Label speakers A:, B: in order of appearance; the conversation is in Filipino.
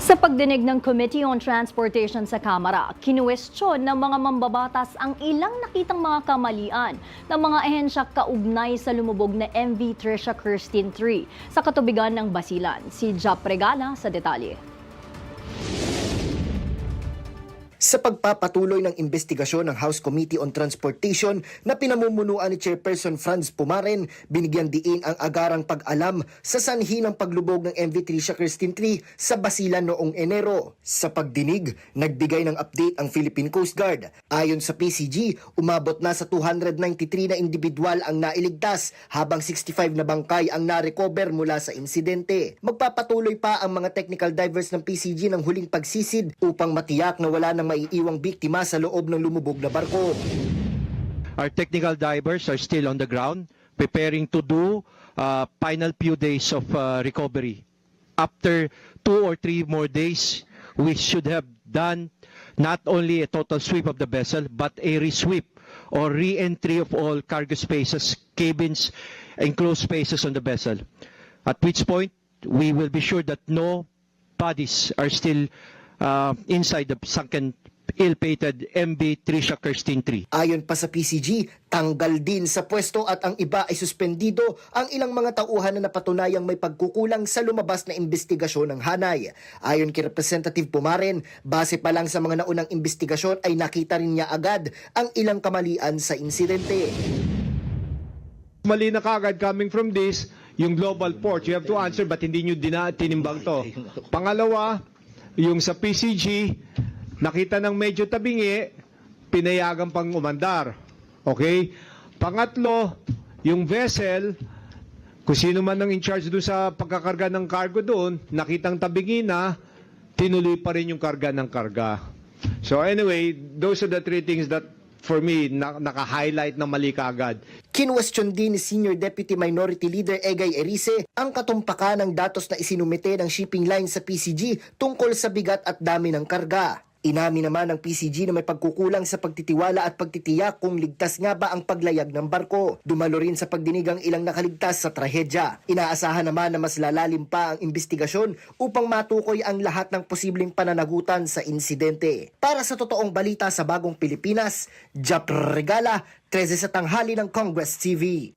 A: Sa pagdinig ng Committee on Transportation sa Kamara, kinuwestiyon ng mga mambabatas ang ilang nakitang mga kamalian ng mga ahensya kaugnay sa lumubog na MV Trisha Kirstine 3 sa katubigan ng Basilan. Si Jap Regala sa detalye.
B: Sa pagpapatuloy ng investigasyon ng House Committee on Transportation na pinamumunuan ni Chairperson Franz Pumaren, binigyan diin ang agarang pag-alam sa sanhi ng paglubog ng MV Trisha Kirstine 3 sa Basilan noong Enero. Sa pagdinig, nagbigay ng update ang Philippine Coast Guard. Ayon sa PCG, umabot na sa 293 na individual ang nailigtas habang 65 na bangkay ang na-recover mula sa insidente. Magpapatuloy pa ang mga technical divers ng PCG ng huling pagsisid upang matiyak na wala nang maiiwang biktima sa loob ng lumubog na barko.
C: Our technical divers are still on the ground, preparing to do final few days of recovery. After 2 or 3 more days, we should have done not only a total sweep of the vessel, but a re-sweep or re-entry of all cargo spaces, cabins, enclosed spaces on the vessel. At which point, we will be sure that no bodies are still inside the sunken ill-fated MV Trisha Kirstine 3.
B: Ayon pa sa PCG, tanggal din sa pwesto at ang iba ay suspendido ang ilang mga tauhan na napatunayang may pagkukulang sa lumabas na investigasyon ng Hanay. Ayon kay Representative Pumaren, base pa lang sa mga naunang investigasyon ay nakita rin niya agad ang ilang kamalian sa insidente.
D: Mali na kagad coming from this, yung global port, you have to answer but hindi nyo tinimbang to. Pangalawa, yung sa PCG, nakita ng medyo tabingi, pinayagan pang umandar. Okay? Pangatlo, yung vessel, kung sino man ang in charge doon sa pagkakarga ng cargo doon, nakitang tabingi na, tinuloy pa rin yung karga ng karga. So anyway, those are the 3 things that for me, naka-highlight na mali kaagad.
B: Kinwestiyon din ni Senior Deputy Minority Leader Egay Erice ang katumpakan ng datos na isinumite ng shipping line sa PCG tungkol sa bigat at dami ng karga. Inamin naman ng PCG na may pagkukulang sa pagtitiwala at pagtitiyak kung ligtas nga ba ang paglayag ng barko. Dumalo rin sa pagdinig ang ilang nakaligtas sa trahedya. Inaasahan naman na mas lalalim pa ang investigasyon upang matukoy ang lahat ng posibleng pananagutan sa insidente. Para sa totoong balita sa Bagong Pilipinas, Jap Regala, 13 sa tanghali ng Congress TV.